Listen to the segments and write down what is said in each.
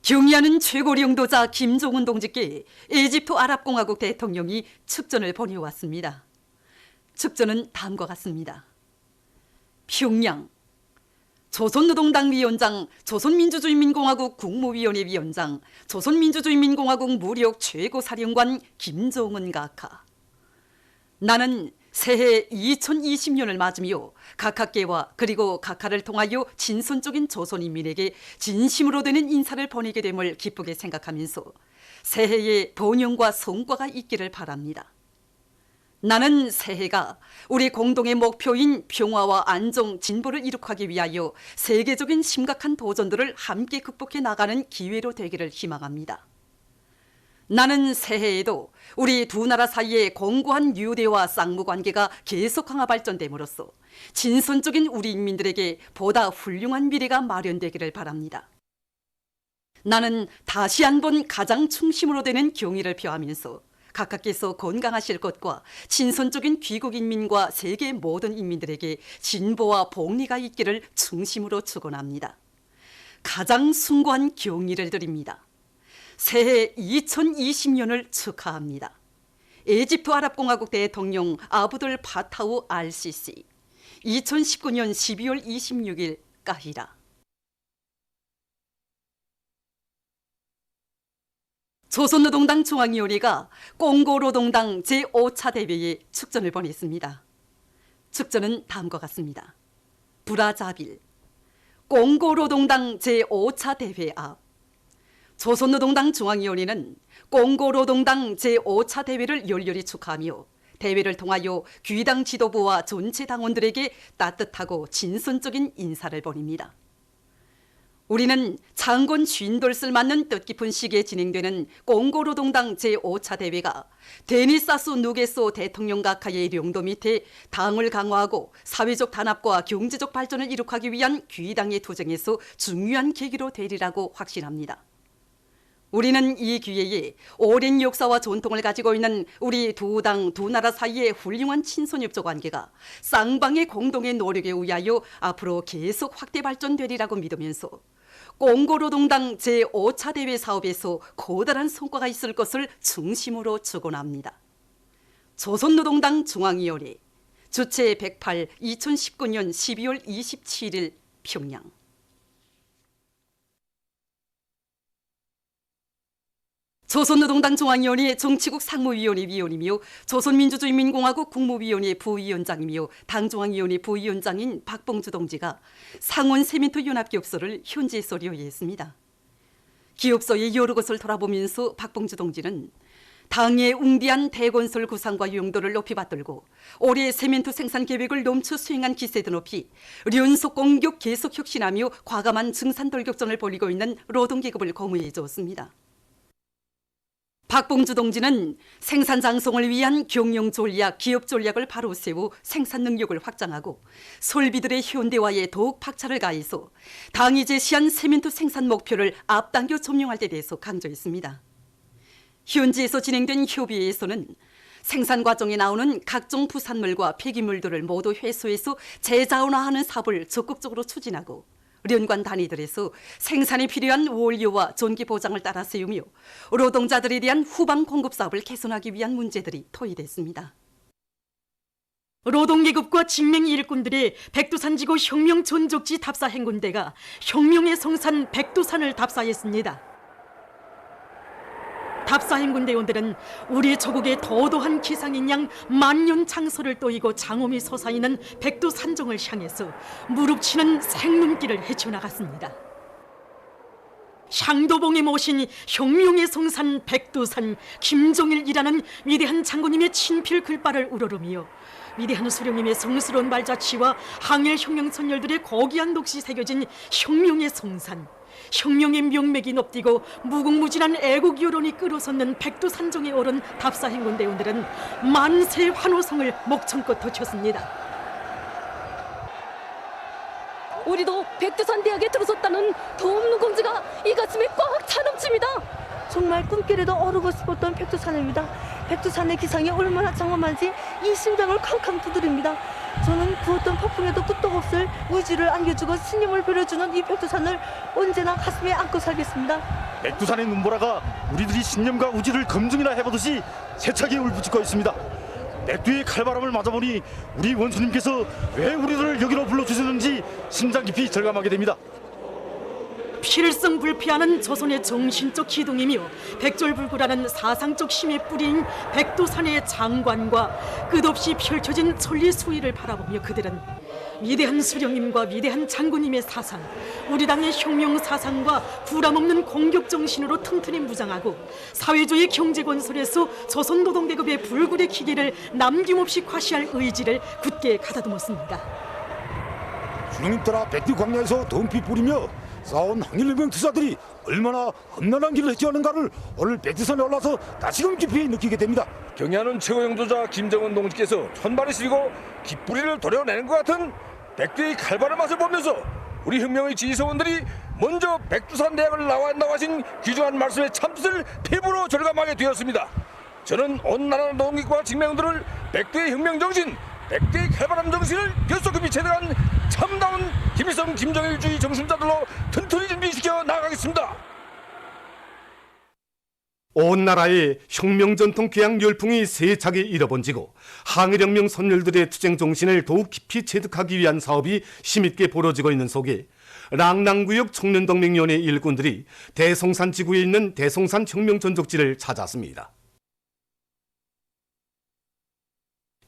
경의하는 최고領導자 김정은 동지께 이집트 아랍공화국 대통령이 축전을 보내왔습니다. 축전은 다음과 같습니다. 평양 조선노동당 위원장, 조선민주주의인민공화국 국무위원회 위원장, 조선민주주의인민공화국 무력 최고사령관 김정은 각하. 나는 새해 2020년을 맞으며 각하께와 그리고 각하를 통하여 진선적인 조선인민에게 진심으로 되는 인사를 보내게 됨을 기쁘게 생각하면서 새해에 번영과 성과가 있기를 바랍니다. 나는 새해가 우리 공동의 목표인 평화와 안정, 진보를 이룩하기 위하여 세계적인 심각한 도전들을 함께 극복해 나가는 기회로 되기를 희망합니다. 나는 새해에도 우리 두 나라 사이의 공고한 유대와 쌍무관계가 계속 강화 발전됨으로써 진선적인 우리 인민들에게 보다 훌륭한 미래가 마련되기를 바랍니다. 나는 다시 한번 가장 중심으로 되는 경의를 표하면서 각하께서 건강하실 것과 진선적인 귀국 인민과 세계 모든 인민들에게 진보와 복리가 있기를 중심으로 축원합니다. 가장 숭고한 경의를 드립니다. 새해 2020년을 축하합니다. 이집트 아랍공화국 대통령 아브돌 파타우 알시시 2019년 12월 26일 까히라. 조선노동당 중앙위원회가 꽁고노동당 제5차 대회에 축전을 보냈습니다. 축전은 다음과 같습니다. 브라자빌 꽁고노동당 제5차 대회 앞 조선노동당 중앙위원회는 꽁고노동당 제5차 대회를 열렬히 축하하며 대회를 통하여 귀당 지도부와 전체 당원들에게 따뜻하고 진선적인 인사를 보냅니다. 우리는 창건 50돌을 맞는 뜻깊은 시기에 진행되는 꽁고노동당 제5차 대회가 데니사수 누게소 대통령 각하의領도 밑에 당을 강화하고 사회적 단합과 경제적 발전을 이룩하기 위한 귀당의 투쟁에서 중요한 계기로 되리라고 확신합니다. 우리는 이 기회에 오랜 역사와 전통을 가지고 있는 우리 두 당, 두 나라 사이의 훌륭한 친선협조 관계가 쌍방의 공동의 노력에 의하여 앞으로 계속 확대 발전되리라고 믿으면서 꽁고노동당 제5차 대회 사업에서 커다란 성과가 있을 것을 중심으로 축원합니다. 조선노동당 중앙위원회 주최 108 2019년 12월 27일 평양. 조선노동당 중앙위원회 정치국 상무위원회 위원이며 조선민주주의인민공화국 국무위원회 부위원장이며 당중앙위원회 부위원장인 박봉주 동지가 상원 세민토 연합기업소를 현지에서 료해했습니다. 기업소의 여러 것을 돌아보면서 박봉주 동지는 당의 웅대한 대건설 구상과 용도를 높이 받들고 올해 세멘토 생산 계획을 넘쳐 수행한 기세도 높이 연속 공격 계속 혁신하며 과감한 증산 돌격전을 벌이고 있는 노동계급을 고무해 주었습니다. 박봉주 동지는 생산 장성을 위한 경영 전략, 기업 전략을 바로 세우 생산 능력을 확장하고 설비들의 현대화에 더욱 박차를 가해서 당이 제시한 세멘토 생산 목표를 앞당겨 점령할 데 대해서 강조했습니다. 현지에서 진행된 협의회에서는 생산 과정에 나오는 각종 부산물과 폐기물들을 모두 회수해서 재자원화하는 사업을 적극적으로 추진하고 연관 단위들에서 생산에 필요한 원료와 전기 보장을 따라 세우며 노동자들에 대한 후방 공급 사업을 개선하기 위한 문제들이 토의됐습니다. 노동계급과 진맹 일꾼들의 백두산지구 혁명 전적지 답사 행군대가 혁명의 성산 백두산을 답사했습니다. 답사 행군대원들은 우리 조국의 도도한 기상인 양 만년 창소를 또이고 장엄이 솟아있는 백두산정을 향해서 무릎치는 생눈길을 헤쳐나갔습니다. 향도봉에 모신 혁명의 성산 백두산 김종일이라는 위대한 장군님의 친필 글발을 우러르며 위대한 수령님의 성스러운 발자취와 항일 혁명 선열들의 고귀한 녹시 새겨진 혁명의 성산, 혁명의 명맥이 높디고 무궁무진한 애국 여론이 끌어섰는 백두산정에 오른 답사 행군대원들은 만세 환호성을 목청껏 터쳤습니다. 우리도 백두산대학에 들어섰다는 더없는 공지가 이 가슴에 꽉 차넘칩니다. 정말 꿈길에도 오르고 싶었던 백두산입니다. 백두산의 기상이 얼마나 장엄한지 이 심장을 캄캄 두드립니다. 저는 부었던 폭풍에도 끄떡없을 의지를 안겨주고 신념을 빌어주는 이 백두산을 언제나 가슴에 안고 살겠습니다. 백두산의 눈보라가 우리들이 신념과 우지를 검증이나 해보듯이 세차게 울부짖고 있습니다. 백두의 칼바람을 맞아보니 우리 원수님께서 왜 우리들을 여기로 불러주셨는지 심장 깊이 절감하게 됩니다. 필승불피하는 조선의 정신적 기둥이며 백졸불구라는 사상적 힘의 뿌리인 백두산의 장관과 끝없이 펼쳐진 천리수위를 바라보며 그들은 위대한 수령님과 위대한 장군님의 사상, 우리 당의 혁명 사상과 구람없는 공격 정신으로 튼튼히 무장하고 사회주의 경제 건설에서 조선 노동계급의 불굴의 기계를 남김없이 과시할 의지를 굳게 가다듬었습니다. 주령님 따라 백두 광야에서 덤피 뿌리며 싸운 항일혁명 투사들이 얼마나 험난한 길을 헤쳐하는가를 오늘 백두산에 올라서 다시금 깊이 느끼게 됩니다. 경야는 최고 영도자 김정은 동지께서 천발을 실고 깃뿌리를 도려내는 것 같은 백두의 칼바람 맛을 보면서 우리 혁명의 지휘서원들이 먼저 백두산 대학을 나왔다고 하신 귀중한 말씀의 참뜻을 피부로 절감하게 되었습니다. 저는 온 나라 농익과 직맹들을 백두의 혁명 정신, 백두의 칼바람 정신을 결속급히 체득한 참다운 김일성 김정일주의 정신자들로 튼튼히 준비시켜 나가겠습니다. 온 나라의 혁명 전통 귀양 열풍이 세차게 일어번지고 항일혁명 선열들의 투쟁 정신을 더욱 깊이 체득하기 위한 사업이 힘있게 벌어지고 있는 속에 랑랑구역 청년동맹위원회 일꾼들이 대성산 지구에 있는 대성산 혁명 전적지를 찾았습니다.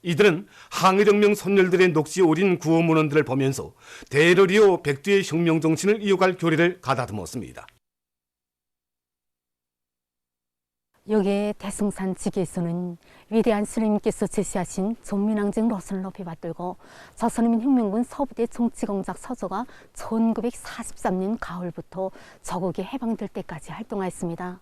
이들은 항일혁명 선열들의 녹지 오린 구호 문헌들을 보면서 대를 이어 백두의 혁명 정신을 이어갈 교리를 가다듬었습니다. 여기에 대성산 지기에서는 위대한 스님께서 제시하신 존민항쟁 로선을 높이 받들고 조선인민 혁명군 서부대 정치공작 서조가 1943년 가을부터 저국이 해방될 때까지 활동하였습니다.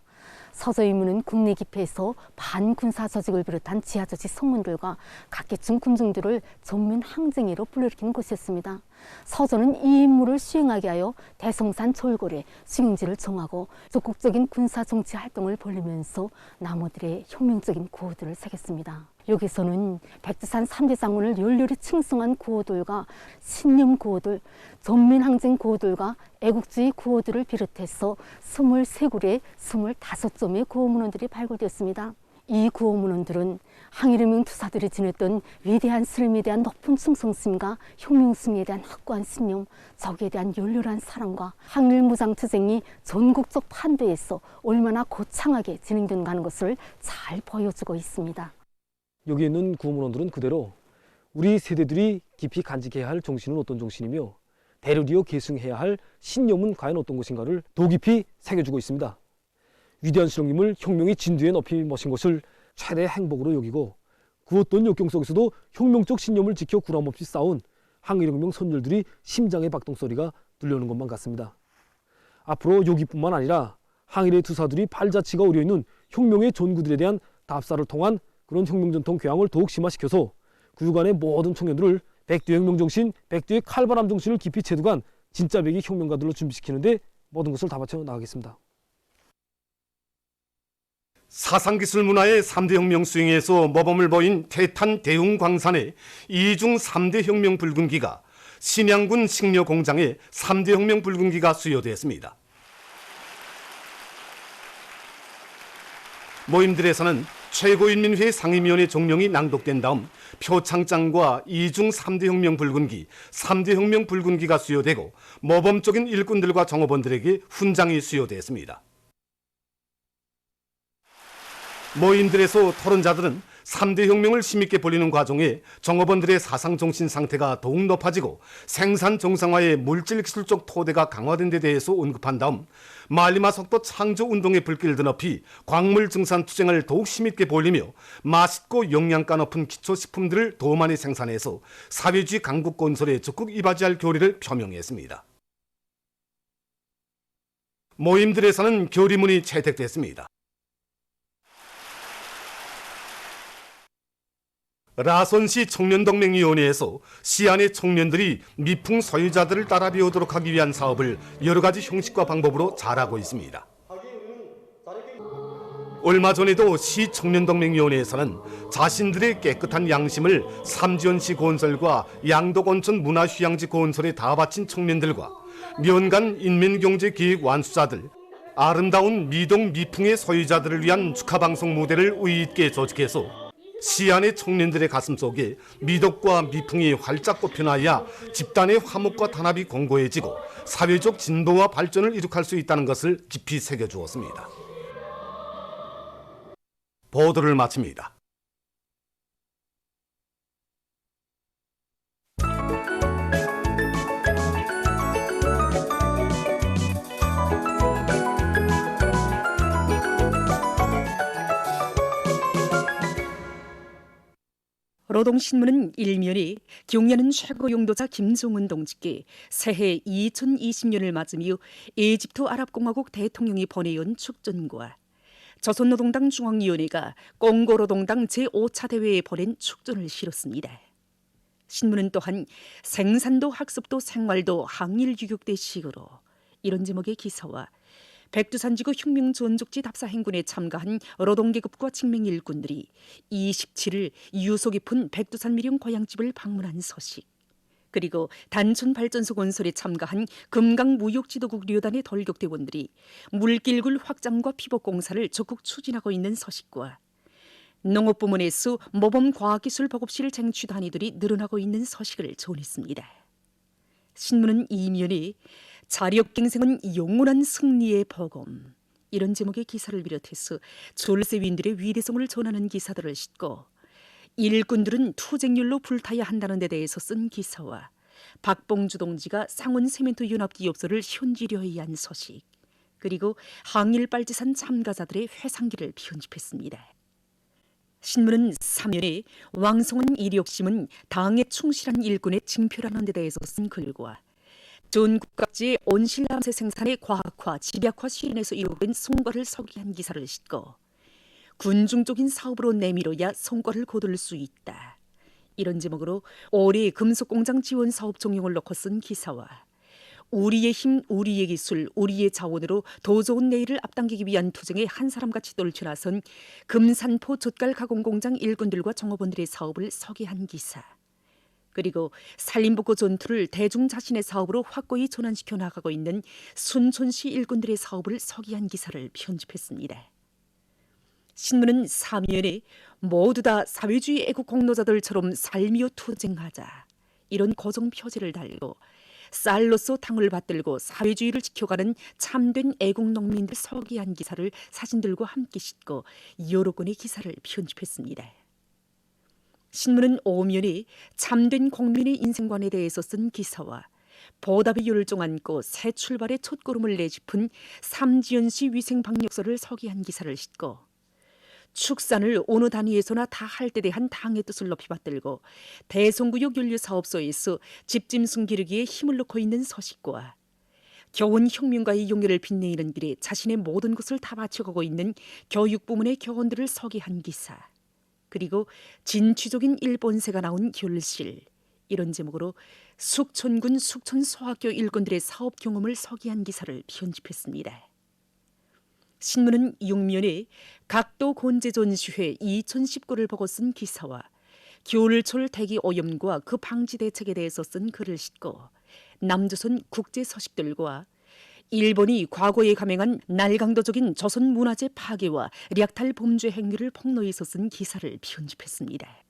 서조 임무는 국내 기폐에서 반군사 조직을 비롯한 지하 조직 성문들과 각계층 군중들을 전면 항쟁으로 불러일으킨 곳이었습니다. 서조는 이 임무를 수행하게 하여 대성산 졸골에 수용지를 정하고 적극적인 군사 정치 활동을 벌이면서 나무들의 혁명적인 구호들을 새겼습니다. 여기서는 백두산 3대 장군을 열렬히 칭송한 구호들과 신념 구호들, 전민항쟁 구호들과 애국주의 구호들을 비롯해서 23굴의 25점의 구호문헌들이 발굴되었습니다. 이 구호문헌들은 항일혁명 투사들이 지녔던 위대한 스님에 대한 높은 충성심과 혁명승에 대한 확고한 신념, 적에 대한 열렬한 사랑과 항일무장투쟁이 전국적 판도에서 얼마나 거창하게 진행되는가 하는 것을 잘 보여주고 있습니다. 여기 있는 구호문헌들은 그대로 우리 세대들이 깊이 간직해야 할 정신은 어떤 정신이며 대를 이어 계승해야 할 신념은 과연 어떤 것인가를 더 깊이 새겨주고 있습니다. 위대한 수령님을 혁명의 진두에 높이 모신 것을 최대의 행복으로 여기고 그 어떤 역경 속에서도 혁명적 신념을 지켜 구람없이 싸운 항일혁명 선열들이 심장의 박동소리가 들려오는 것만 같습니다. 앞으로 여기뿐만 아니라 항일의 투사들이 발자취가 어려있는 혁명의 전구들에 대한 답사를 통한 그런 혁명전통 교양을 더욱 심화시켜서 구육안의 모든 청년들을 백두의 혁명 정신, 백두의 칼바람 정신을 깊이 체득한 진짜 백의 혁명가들로 준비시키는데 모든 것을 다 바쳐 나가겠습니다. 사상기술 문화의 3대 혁명 수행에서 모범을 보인 태탄 대웅광산의 이중 3대 혁명 붉은기가 신양군 식료공장의 3대 혁명 붉은기가 수여됐습니다. 모임들에서는 최고인민회 상임위원회 종령이 낭독된 다음 표창장과 이중 3대 혁명 붉은기, 3대 혁명 붉은기가 수여되고 모범적인 일꾼들과 종업원들에게 훈장이 수여됐습니다. 모임들에서 토론자들은 3대 혁명을 힘있게 벌이는 과정에 종업원들의 사상정신 상태가 더욱 높아지고 생산 정상화의 물질기술적 토대가 강화된 데 대해서 언급한 다음 말리마 속도 창조운동의 불길을 드높이 광물 증산 투쟁을 더욱 힘있게 벌이며 맛있고 영양가 높은 기초식품들을 더 많이 생산해서 사회주의 강국 건설에 적극 이바지할 교리를 표명했습니다. 모임들에서는 교리문이 채택됐습니다. 라선시 청년동맹위원회에서 시안의 청년들이 미풍 소유자들을 따라 배우도록 하기 위한 사업을 여러 가지 형식과 방법으로 잘하고 있습니다. 얼마 전에도 시청년동맹위원회에서는 자신들의 깨끗한 양심을 삼지연시 건설과 양덕온천 문화휴양지 건설에 다 바친 청년들과 연간 인민경제기획 완수자들, 아름다운 미동 미풍의 소유자들을 위한 축하방송 무대를 의의 있게 조직해서 시안의 청년들의 가슴 속에 미덕과 미풍이 활짝 꽃피나야 집단의 화목과 단합이 공고해지고 사회적 진보와 발전을 이룩할 수 있다는 것을 깊이 새겨주었습니다. 보도를 마칩니다. 노동신문은 일면에 경려는 최고 용도자 김정은 동지께 새해 2020년을 맞으며 에집트 아랍공화국 대통령이 보내온 축전과 조선노동당 중앙위원회가 꽁고노동당 제5차 대회에 보낸 축전을 실었습니다. 신문은 또한 생산도 학습도 생활도 항일 유격대 식으로 이런 제목의 기사와 백두산지구 혁명전족지 답사 행군에 참가한 노동계급과 직맹 일꾼들이 27일 유서 깊은 백두산 미령 고향집을 방문한 소식, 그리고 단촌발전소 건설에 참가한 금강무역지도국 료단의 돌격대원들이 물길굴 확장과 피복공사를 적극 추진하고 있는 소식과 농업부문에서 모범과학기술 보급실 쟁취 단위들이 늘어나고 있는 소식을 전했습니다. 신문은 이면에 자력갱생은 영원한 승리의 복음, 이런 제목의 기사를 비롯해서 졸세위인들의 위대성을 전하는 기사들을 싣고 일꾼들은 투쟁률로 불타야 한다는 데 대해서 쓴 기사와 박봉주 동지가 상온세멘트연합기업소를 현지료에 한 소식, 그리고 항일빨지산 참가자들의 회상기를 편집했습니다. 신문은 3면에 왕성한 이력심은 당에 충실한 일꾼의 징표라는 데 대해서 쓴 글과 전국 각지의 온실암세 생산의 과학화, 집약화 실현에서 이루어진 성과를 소개한 기사를 싣고 군중적인 사업으로 내밀어야 성과를 거둘 수 있다, 이런 제목으로 올해 금속공장 지원 사업 종용을 놓고 쓴 기사와 우리의 힘, 우리의 기술, 우리의 자원으로 더 좋은 내일을 앞당기기 위한 투쟁에 한 사람같이 떨쳐나선 금산포 젓갈 가공공장 일꾼들과 종업원들의 사업을 소개한 기사, 그리고 산림복구 전투를 대중 자신의 사업으로 확고히 전환시켜 나가고 있는 순천시 일꾼들의 사업을 소개한 기사를 편집했습니다. 신문은 3면에 모두 다 사회주의 애국 공로자들처럼 살며 투쟁하자, 이런 고정 표지를 달고 쌀로서 당을 받들고 사회주의를 지켜가는 참된 애국 농민들 소개한 기사를 사진들과 함께 싣고 여러 건의 기사를 편집했습니다. 신문은 5면에 참된 국민의 인생관에 대해서 쓴 기사와 보답의 열정 안고 새 출발의 첫걸음을 내짚은 삼지연시 위생방역소를 소개한 기사를 싣고 축산을 어느 단위에서나 다 할 때 대한 당의 뜻을 높이 받들고 대성구역 연료사업소에서 집짐승 기르기에 힘을 넣고 있는 소식과 교원 혁명가의 용기를 빛내는 길에 자신의 모든 것을 다 바쳐가고 있는 교육부문의 교원들을 소개한 기사, 그리고 진취적인 일본세가 나온 결실, 이런 제목으로 숙천군 숙천소학교 일꾼들의 사업 경험을 소개한 기사를 편집했습니다. 신문은 6면에 각도 건재전시회 2019를 보고 쓴 기사와 겨울철 대기 오염과 그 방지 대책에 대해서 쓴 글을 싣고 남조선 국제 소식들과 일본이 과거에 감행한 날강도적인 조선 문화재 파괴와 략탈 범죄 행위를 폭로해서 쓴 기사를 편집했습니다.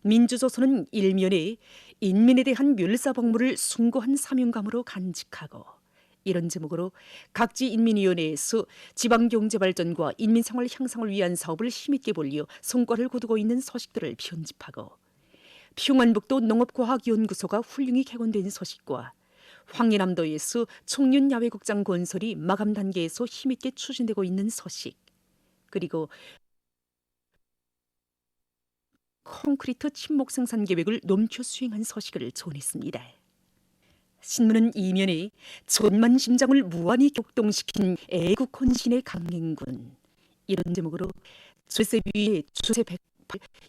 민주조선은 1면에 인민에 대한 멸사복무를 숭고한 사명감으로 간직하고, 이런 제목으로 각지 인민위원회에서 지방경제발전과 인민생활 향상을 위한 사업을 힘있게 벌려 성과를 거두고 있는 소식들을 편집하고, 평안북도 농업과학연구소가 훌륭히 개건된 소식과 황해남도에서 청년야외극장 건설이 마감 단계에서 힘있게 추진되고 있는 소식, 그리고 콘크리트 침목 생산 계획을 넘겨 수행한 소식을 전했습니다. 신문은 이면에 천만 심장을 무한히 격동시킨 애국 헌신의 강행군, 이런 제목으로 졸세위의 주세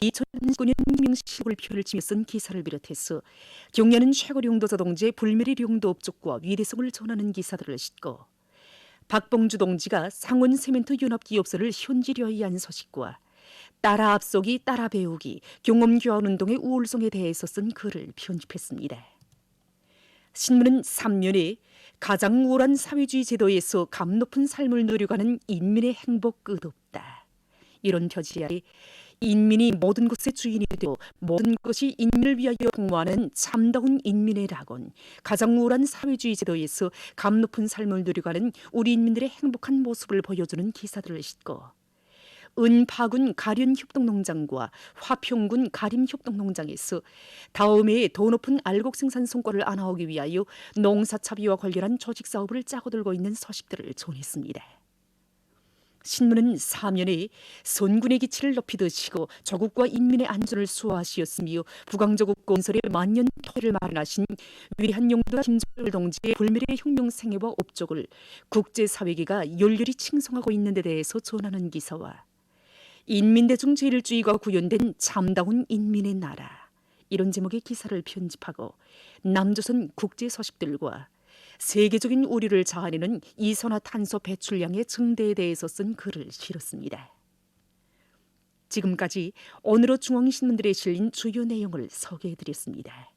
2019년 혁명시국을 펼치며 쓴 기사를 비롯해서 경려는 최고 용도자 동지의 불멸의 용도업적과 위대성을 전하는 기사들을 싣고 박봉주 동지가 상온 세멘트 연합기업소를 현지려 위한 소식과 따라 앞서기 따라 배우기 경험교환운동의 우월성에 대해서 쓴 글을 편집했습니다. 신문은 3면에 가장 우월한 사회주의 제도에서 감 높은 삶을 누려가는 인민의 행복 끝없다. 이런 표지하에 인민이 모든 것의 주인이 되고 모든 것이 인민을 위하여 공모하는 참다운 인민의 낙원, 가장 우월한 사회주의 제도에서 감 높은 삶을 누려가는 우리 인민들의 행복한 모습을 보여주는 기사들을 싣고 은파군 가련협동농장과 화평군 가림협동농장에서 다음해 더 높은 알곡 생산 성과를 안아오기 위하여 농사차비와 관련한 조직사업을 짜고 들고 있는 소식들을 전했습니다. 신문은 사면에 선군의 기치를 높이 드시고 조국과 인민의 안전을 수호하시었으며 북왕조국 건설의 만년 토대를 마련하신 위대한 영도자 김정일 동지의 불멸의 혁명 생애와 업적을 국제사회계가 열렬히 칭송하고 있는 데 대해서 전하는 기사와 인민대중 제일주의가 구현된 참다운 인민의 나라, 이런 제목의 기사를 편집하고 남조선 국제 소식들과 세계적인 우려를 자아내는 이산화탄소 배출량의 증대에 대해서 쓴 글을 실었습니다. 지금까지 오늘의 중앙신문들에 실린 주요 내용을 소개해드렸습니다.